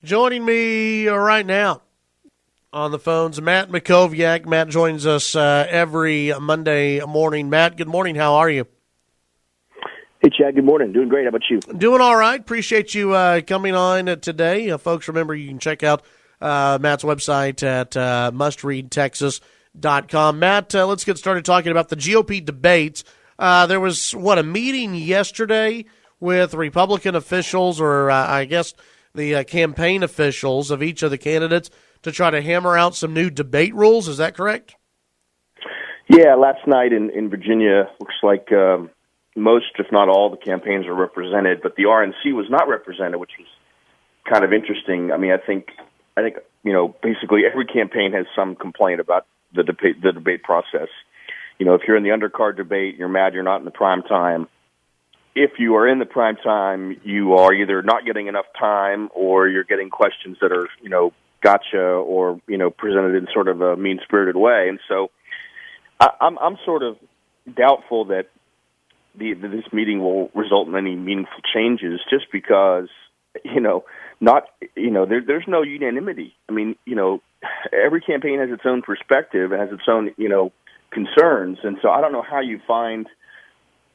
Joining me right now on the phones, Matt Mackowiak. Matt joins us every Monday morning. Matt, good morning. How are you? Hey, Chad. Good morning. Doing great. How about you? Doing all right. Appreciate you coming on today. Folks, remember you can check out Matt's website at mustreadtexas.com. Matt, let's get started talking about the GOP debates. There was, a meeting yesterday with Republican officials, or I guess the campaign officials of each of the candidates to try to hammer out some new debate rules. Is that correct? Yeah, last night in Virginia, looks like most, if not all, the campaigns are represented, but the RNC was not represented, which was kind of interesting. I mean, I think basically every campaign has some complaint about the debate process. If you're in the undercard debate, you're mad you're not in the prime time. If you are in the prime time, you are either not getting enough time or you're getting questions that are, gotcha or, presented in sort of a mean-spirited way. And so I'm sort of doubtful that this meeting will result in any meaningful changes, just because, there's no unanimity. I mean, every campaign has its own perspective, it has its own, concerns. And so I don't know how you find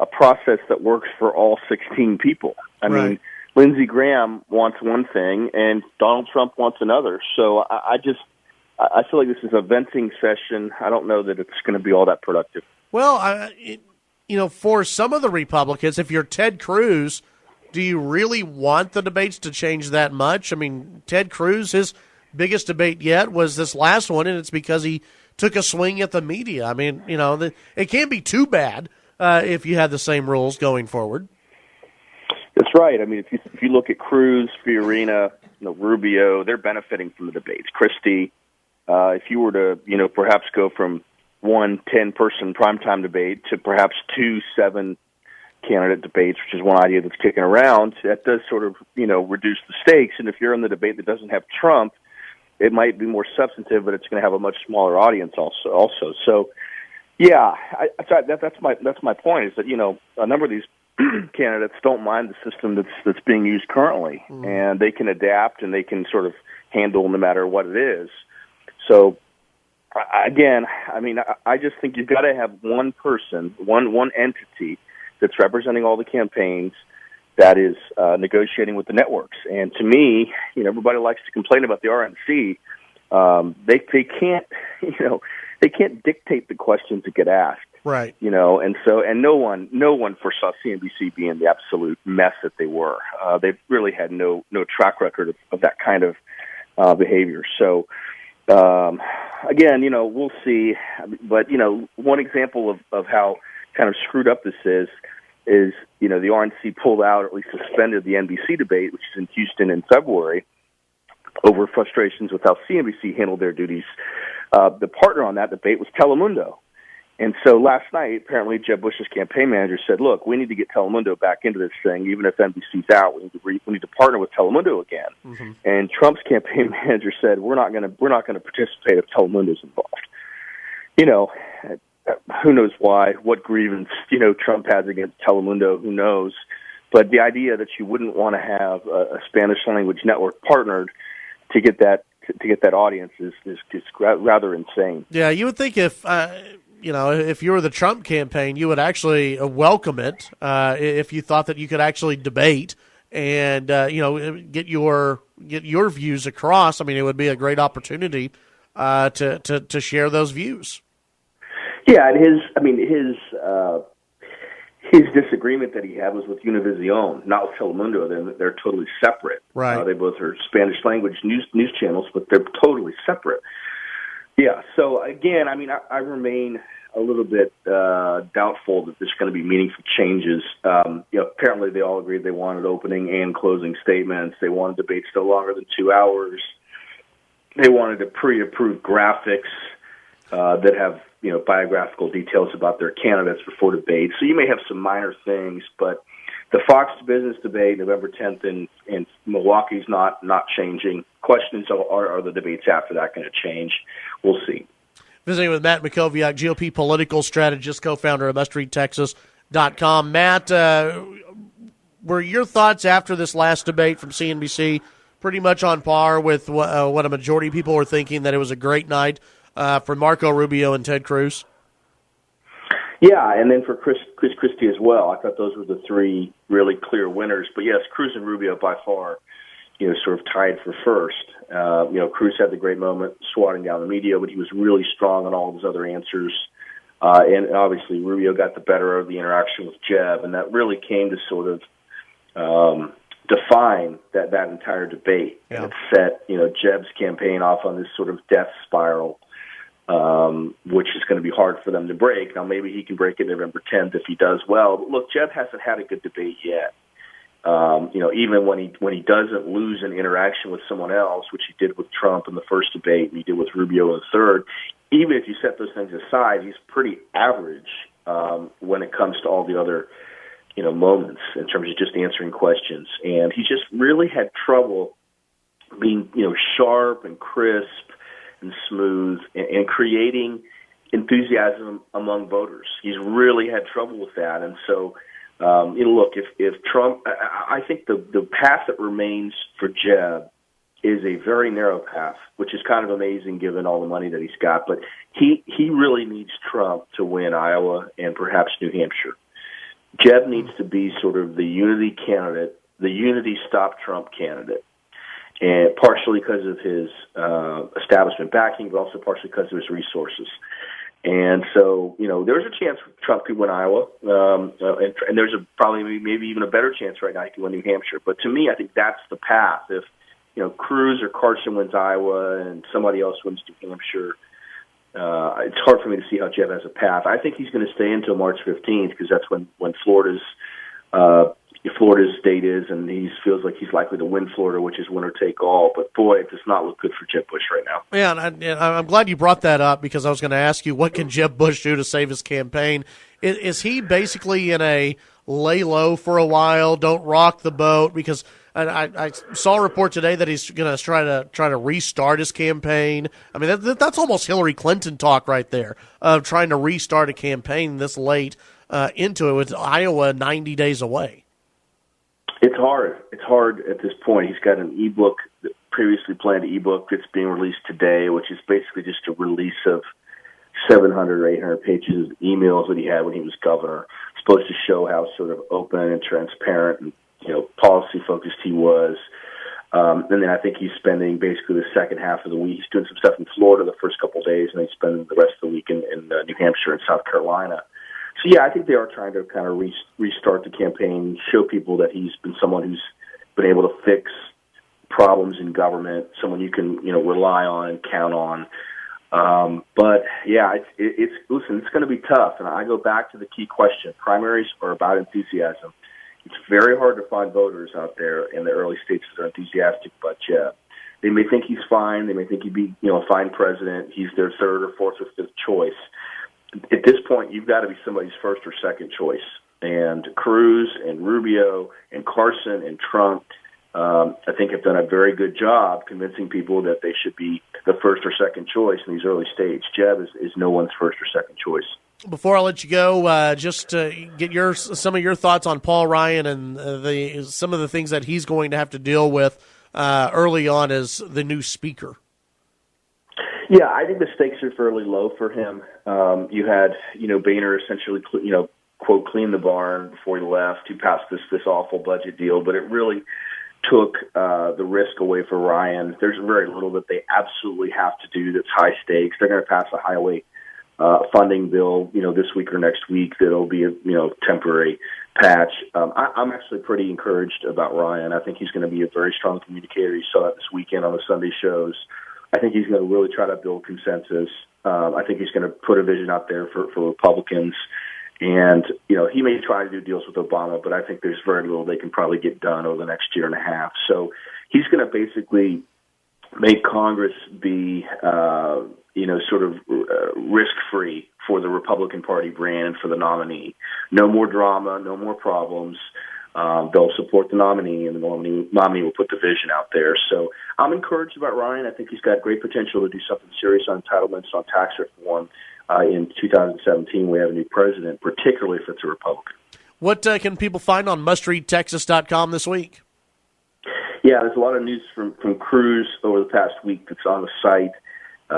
a process that works for all 16 people. I mean, Lindsey Graham wants one thing and Donald Trump wants another. So I feel like this is a venting session. I don't know that it's going to be all that productive. Well, for some of the Republicans, if you're Ted Cruz, do you really want the debates to change that much? I mean, Ted Cruz, his biggest debate yet was this last one, and it's because he took a swing at the media. I mean, it can't be too bad if you had the same rules going forward. That's right. I mean, if you look at Cruz, Fiorina, Rubio, they're benefiting from the debates. Christie, if you were to, perhaps go from one 10-person primetime debate to perhaps 2 7-candidate debates, which is one idea that's kicking around, that does sort of, reduce the stakes. And if you're in the debate that doesn't have Trump, it might be more substantive, but it's going to have a much smaller audience also. So, yeah, that's my point, is that, a number of these candidates don't mind the system that's being used currently, and they can adapt and they can sort of handle no matter what it is. So, again, I mean, I just think you've got to have one person, one entity that's representing all the campaigns that is negotiating with the networks. And to me, everybody likes to complain about the RNC. They can't, they can't dictate the questions that get asked. Right. And no one foresaw CNBC being the absolute mess that they were. They've really had no track record of that kind of behavior. So, again, we'll see. But, one example of how kind of screwed up this is, the RNC pulled out, or at least suspended, the NBC debate, which is in Houston in February, over frustrations with how CNBC handled their duties. The partner on that debate was Telemundo. And so last night, apparently, Jeb Bush's campaign manager said, look, we need to get Telemundo back into this thing. Even if NBC's out, we need to partner with Telemundo again. Mm-hmm. And Trump's campaign manager said, we're not going to participate if Telemundo's involved. Who knows why, what grievance, Trump has against Telemundo, who knows. But the idea that you wouldn't want to have a Spanish language network partnered to get that audience is rather insane. Yeah, you would think if you were the Trump campaign, you would actually welcome it if you thought that you could actually debate and get your views across. I mean, it would be a great opportunity to share those views. Yeah, and his disagreement that he had was with Univision, not with Telemundo. They're totally separate. Right. They both are Spanish language news channels, but they're totally separate. Yeah. So again, I mean, I remain a little bit doubtful that there's going to be meaningful changes. Apparently they all agreed they wanted opening and closing statements. They wanted debates no longer than 2 hours. They wanted to pre-approve graphics that have biographical details about their candidates before debate. So you may have some minor things, but the Fox Business debate November 10th in Milwaukee's not changing. Questions are the debates after that going to change? We'll see. Visiting with Matt Mackowiak, GOP political strategist, co-founder of mustreadtexas.com. Matt, were your thoughts after this last debate from CNBC pretty much on par with what a majority of people were thinking, that it was a great night for Marco Rubio and Ted Cruz? Yeah, and then for Chris Christie as well. I thought those were the three really clear winners. But yes, Cruz and Rubio by far, sort of tied for first. Cruz had the great moment swatting down the media, but he was really strong on all of his other answers. And obviously Rubio got the better of the interaction with Jeb, and that really came to sort of define that entire debate. Yeah. And it set, Jeb's campaign off on this sort of death spiral, which is going to be hard for them to break. Now, maybe he can break it November 10th if he does well. But look, Jeb hasn't had a good debate yet. Even when he doesn't lose an interaction with someone else, which he did with Trump in the first debate and he did with Rubio in the third, even if you set those things aside, he's pretty average when it comes to all the other, moments in terms of just answering questions. And he just really had trouble being, sharp and crisp and smooth and creating enthusiasm among voters. He's really had trouble with that. And so, look, if Trump, I think the path that remains for Jeb is a very narrow path, which is kind of amazing given all the money that he's got. But he really needs Trump to win Iowa and perhaps New Hampshire. Jeb needs to be sort of the unity candidate, the unity stop Trump candidate, and partially because of his establishment backing, but also partially because of his resources. And so, there's a chance Trump could win Iowa, and there's probably maybe even a better chance right now he could win New Hampshire. But to me, I think that's the path. If Cruz or Carson wins Iowa and somebody else wins New Hampshire, it's hard for me to see how Jeb has a path. I think he's going to stay until March 15th because that's when Florida's date is, and he feels like he's likely to win Florida, which is winner take all. But boy, it does not look good for Jeb Bush right now. Yeah, and I'm glad you brought that up because I was going to ask you, what can Jeb Bush do to save his campaign? Is he basically in a lay low for a while, don't rock the boat? Because I saw a report today that he's going to try to restart his campaign. I mean, that's almost Hillary Clinton talk right there, of trying to restart a campaign this late into it with Iowa 90 days away. It's hard. It's hard at this point. He's got an ebook, previously planned ebook that's being released today, which is basically just a release of 700 or 800 pages of emails that he had when he was governor. It's supposed to show how sort of open and transparent and policy-focused he was. And then I think he's spending basically the second half of the week. He's doing some stuff in Florida the first couple of days, and he's spending the rest of the week in New Hampshire and South Carolina. So, yeah, I think they are trying to kind of restart the campaign, show people that he's been someone who's been able to fix problems in government, someone you can, rely on and count on. But, yeah, listen, it's going to be tough. And I go back to the key question. Primaries are about enthusiasm. It's very hard to find voters out there in the early states that are enthusiastic about Jeb. They may think he's fine. They may think he'd be, a fine president. He's their third or fourth or fifth choice. At this point, you've got to be somebody's first or second choice. And Cruz and Rubio and Carson and Trump, I think, have done a very good job convincing people that they should be the first or second choice in these early states. Jeb is no one's first or second choice. Before I let you go, just get some of your thoughts on Paul Ryan and some of the things that he's going to have to deal with early on as the new speaker. Yeah, I think the stakes are fairly low for him. You had, Boehner essentially, quote, clean the barn before he left to pass this awful budget deal, but it really took the risk away for Ryan. There's very little that they absolutely have to do that's high stakes. They're going to pass a highway funding bill, this week or next week that'll be a, temporary patch. I'm actually pretty encouraged about Ryan. I think he's going to be a very strong communicator. You saw that this weekend on the Sunday shows. I think he's going to really try to build consensus. I think he's going to put a vision out there for Republicans. And, he may try to do deals with Obama, but I think there's very little they can probably get done over the next year and a half. So he's going to basically make Congress be, sort of risk-free for the Republican Party brand and for the nominee. No more drama, no more problems. They'll support the nominee, and the nominee will put the vision out there. So I'm encouraged about Ryan. I think he's got great potential to do something serious on entitlements, on tax reform. In 2017, we have a new president, particularly if it's a Republican. What can people find on mustreadtexas.com this week? Yeah, there's a lot of news from Cruz over the past week that's on the site.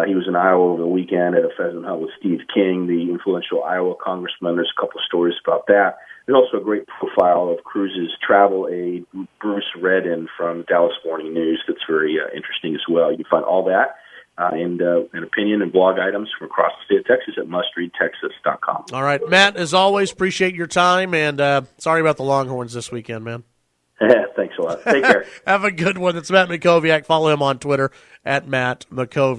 He was in Iowa over the weekend at a pheasant hunt with Steve King, the influential Iowa congressman. There's a couple of stories about that. There's also a great profile of Cruz's travel aide, Bruce Redden, from Dallas Morning News that's very interesting as well. You can find all that and opinion and blog items from across the state of Texas at mustreadtexas.com. All right, Matt, as always, appreciate your time, and sorry about the Longhorns this weekend, man. Thanks a lot. Take care. Have a good one. It's Matt Mackowiak. Follow him on Twitter at Matt Mackowiak.